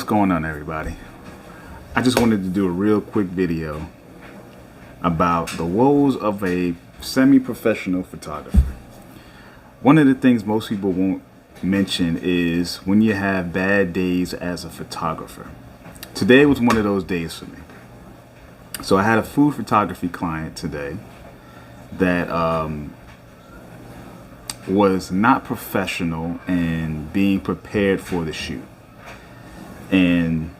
going on, everybody? I just wanted to do a real quick video about the woes of a semi-professional photographer. One of the things most people won't mention is when you have bad days as a photographer. Today was one of those days for me. So I had a food photography client today that was not professional in being prepared for the shoot, and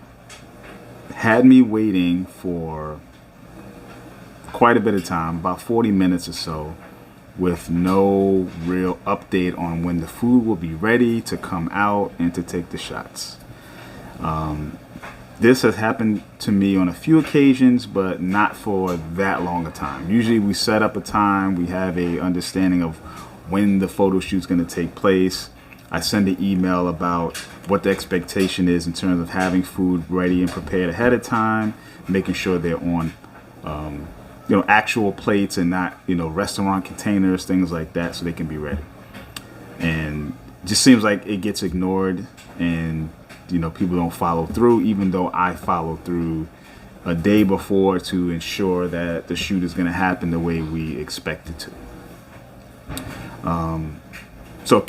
had me waiting for quite a bit of time, about 40 minutes or so, with no real update on when the food will be ready to come out and to take the shots. This has happened to me on a few occasions, but not for that long a time. Usually we set up a time, we have a understanding of when the photo shoot's going to take place. I send an email about what the expectation is in terms of having food ready and prepared ahead of time, making sure they're on actual plates and not restaurant containers, things like that, so they can be ready. And it just seems like it gets ignored, and people don't follow through, even though I follow through a day before to ensure that the shoot is going to happen the way we expect it to. So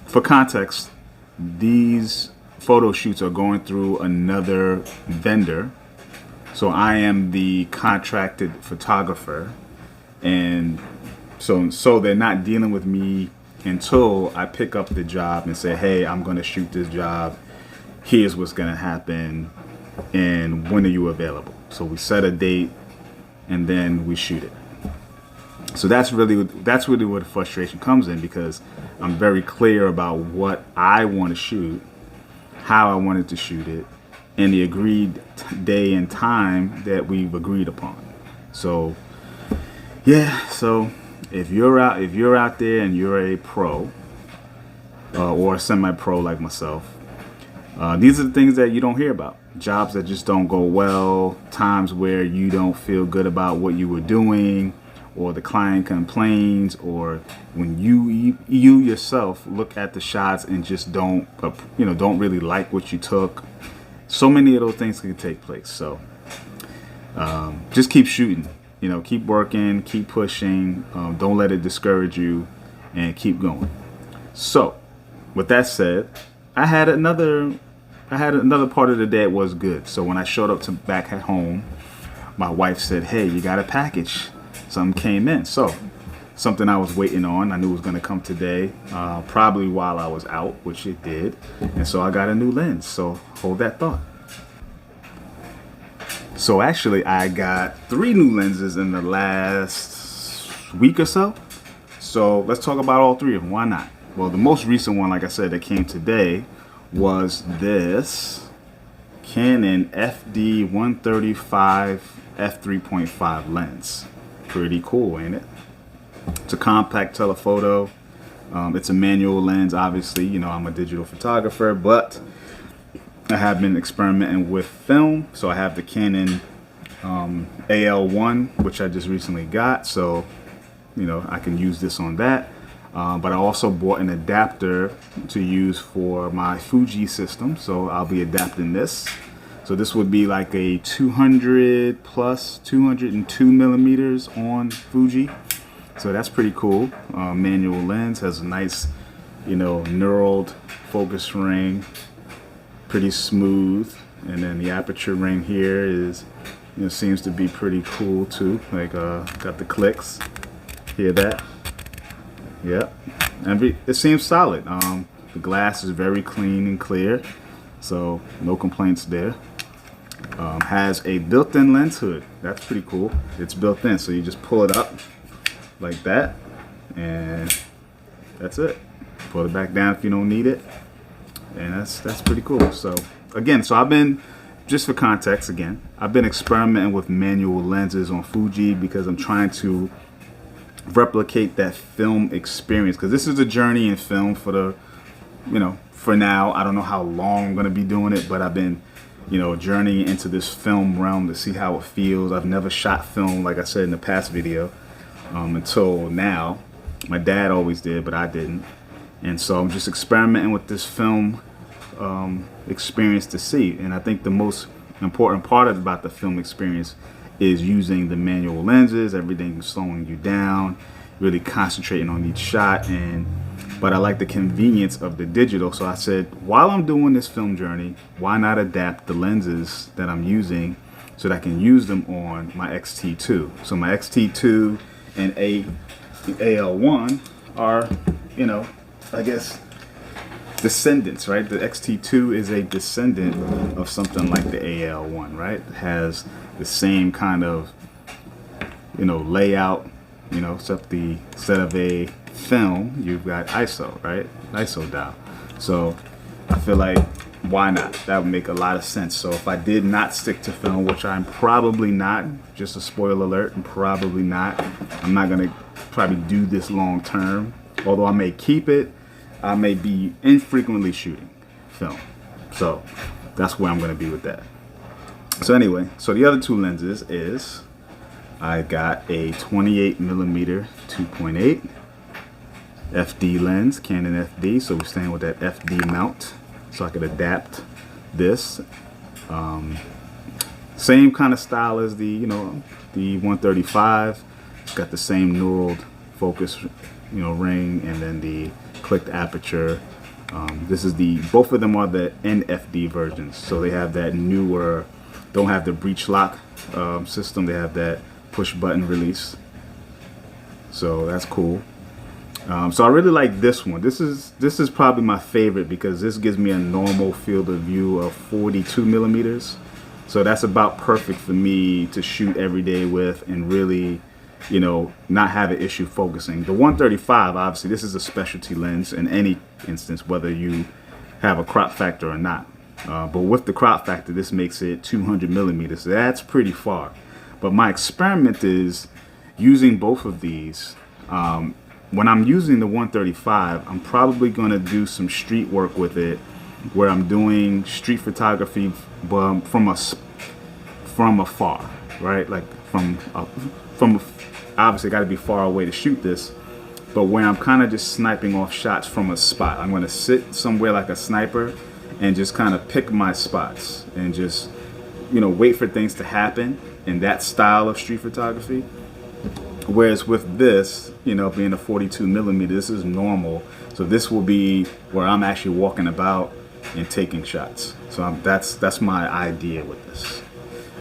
for context, these photo shoots are going through another vendor. So I am the contracted photographer, and so they're not dealing with me until I pick up the job and say, hey, I'm going to shoot this job. Here's what's going to happen, and when are you available? So we set a date, and then we shoot it. So that's really where the frustration comes in, because I'm very clear about what I want to shoot, how I wanted to shoot it, and the agreed day and time that we've agreed upon. So yeah, so if you're out there and you're a pro or a semi-pro like myself, these are the things that you don't hear about. Jobs that just don't go well, times where you don't feel good about what you were doing, or the client complains, or when you yourself look at the shots and just don't really like what you took. So many of those things can take place. So just keep shooting, keep working, keep pushing. Don't let it discourage you, and keep going. So with that said, I had another part of the day that was good. So when I showed up back at home, my wife said, hey, you got a package. Something came in. So something I was waiting on, I knew it was going to come today, probably while I was out, which it did. And so I got a new lens. So hold that thought. So actually I got 3 new lenses in the last week or so. So let's talk about all 3 of them. Why not? Well, the most recent one, like I said, that came today was this Canon FD135 f3.5 lens. Pretty cool, ain't it? It's a compact telephoto. It's a manual lens, obviously. I'm a digital photographer, but I have been experimenting with film. So I have the Canon AL1, which I just recently got. So, I can use this on that. But I also bought an adapter to use for my Fuji system. So I'll be adapting this. So this would be like a 200 plus 202 millimeters on Fuji. So that's pretty cool. Manual lens, has a nice, knurled focus ring, pretty smooth. And then the aperture ring here is, seems to be pretty cool too. Like got the clicks. Hear that? Yep. And it seems solid. The glass is very clean and clear, so no complaints there. Has a built-in lens hood. That's pretty cool. It's built in, so you just pull it up like that, and that's it. Pull it back down if you don't need it, and that's pretty cool. So again, I've been, just for context again, I've been experimenting with manual lenses on Fuji because I'm trying to replicate that film experience, because this is a journey in film for the, for now. I don't know how long I'm going to be doing it, but I've been journeying into this film realm to see how it feels. I've never shot film, like I said in the past video, until now. My dad always did, but I didn't. And so I'm just experimenting with this film experience to see. And I think the most important part about the film experience is using the manual lenses, everything slowing you down, really concentrating on each shot. But I like the convenience of the digital. So I said, while I'm doing this film journey, why not adapt the lenses that I'm using so that I can use them on my X-T2. So my X-T2 and AL1 are, you know, I guess descendants, right? The X-T2 is a descendant of something like the AL1, right? It has the same kind of, you know, layout, you know, except instead of a film, you've got ISO, right? ISO dial. So I feel like, why not? That would make a lot of sense. So if I did not stick to film, which I'm probably not, just a spoiler alert, I'm probably not. I'm not gonna probably do this long term. Although I may keep it, I may be infrequently shooting film. So that's where I'm gonna be with that. So anyway, so the other two lenses is, I got a 28mm 2.8 FD lens, Canon FD. So we're staying with that FD mount, so I could adapt this. Same kind of style as the, you know, the 135. It's got the same knurled focus, you know, ring, and then the clicked aperture. This is both of them are the NFD versions. So they have that newer, don't have the breech lock system. They have that push button release. So that's cool. So I really like this one. This is probably my favorite because this gives me a normal field of view of 42mm. So that's about perfect for me to shoot every day with and really, you know, not have an issue focusing. The 135, obviously, this is a specialty lens in any instance, whether you have a crop factor or not. But with the crop factor, this makes it 200mm. So that's pretty far. But my experiment is using both of these. When I'm using the 135, I'm probably going to do some street work with it, where I'm doing street photography from afar, right? Like from obviously got to be far away to shoot this, but where I'm kind of just sniping off shots from a spot. I'm going to sit somewhere like a sniper and just kind of pick my spots and just, you know, wait for things to happen in that style of street photography. Whereas with this, you know, being a 42mm, this is normal. So this will be where I'm actually walking about and taking shots. So that's my idea with this.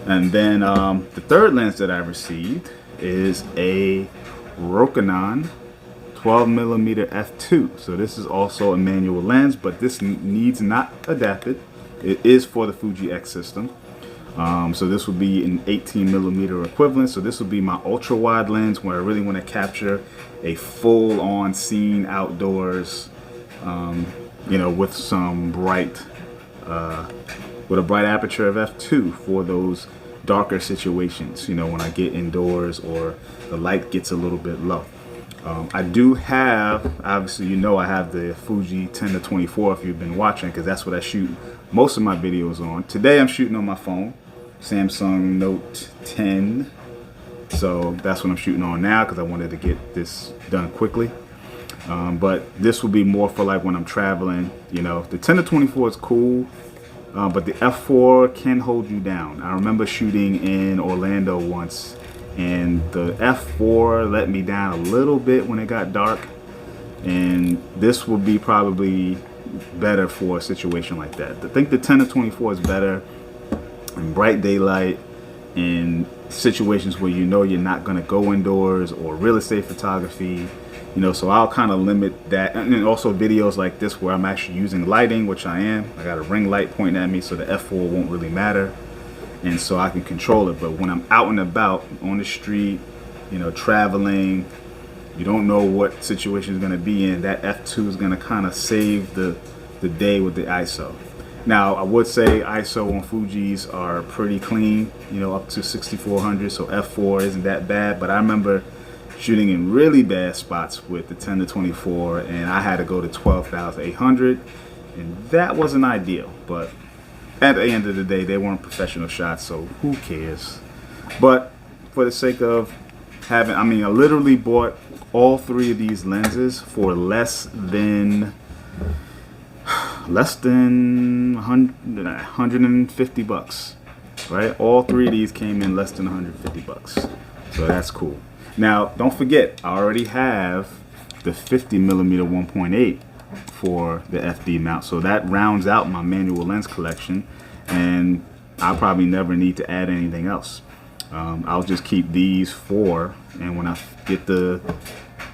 And then the third lens that I received is a Rokinon 12mm f2. So this is also a manual lens, but this needs not adapted. It is for the Fuji X system. So this would be an 18mm equivalent. So this would be my ultra wide lens where I really want to capture a full on scene outdoors, you know, with some bright, with a bright aperture of f2 for those darker situations, you know, when I get indoors or the light gets a little bit low. I do have, obviously, you know, I have the Fuji 10-24 if you've been watching, because that's what I shoot most of my videos on. Today I'm shooting on my phone, Samsung Note 10. So that's what I'm shooting on now because I wanted to get this done quickly. But this will be more for like when I'm traveling. You know, the 10-24 is cool, but the f4 can hold you down. I remember shooting in Orlando once, and the f4 let me down a little bit when it got dark. And this will be probably better for a situation like that. I think the 10-24 is better in bright daylight, in situations where you know you're not going to go indoors, or real estate photography, you know. So I'll kind of limit that. And then also videos like this where I'm actually using lighting, which I am. I got a ring light pointing at me, so the f4 won't really matter, and so I can control it. But when I'm out and about on the street, you know, traveling, you don't know what situation is going to be in, that f2 is going to kind of save the day with the ISO. Now, I would say ISO on Fuji's are pretty clean, you know, up to 6400, so f4 isn't that bad. But I remember shooting in really bad spots with the 10-24, and I had to go to 12,800, and that wasn't ideal. But at the end of the day, they weren't professional shots, so who cares? But for the sake of having, I mean, I literally bought all three of these lenses for less than, less than 150 bucks, right? All three of these came in less than 150 bucks. So that's cool. Now, don't forget, I already have the 50 millimeter 1.8 for the FD mount. So that rounds out my manual lens collection, and I'll probably never need to add anything else. I'll just keep these four, and when I get the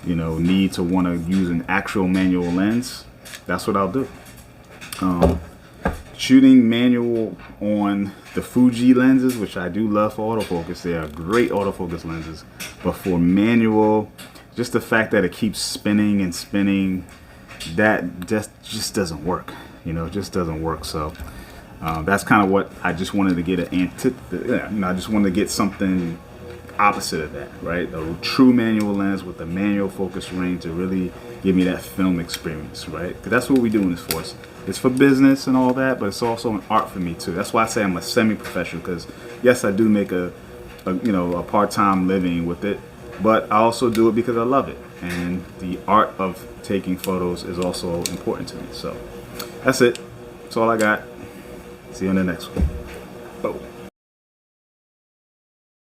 need to want to use an actual manual lens, that's what I'll do. Shooting manual on the Fuji lenses, which I do love for autofocus, they are great autofocus lenses, but for manual, just the fact that it keeps spinning and spinning, that just doesn't work. It just doesn't work. So that's kind of what I just wanted to get I just wanted to get something opposite of that, right? A true manual lens with a manual focus ring to really give me that film experience, right? Because that's what we do in this for. It's for business and all that, but it's also an art for me too. That's why I say I'm a semi-professional, because yes, I do make a part-time living with it, but I also do it because I love it, and the art of taking photos is also important to me. So that's it. That's all I got. See you on the next one. Boom.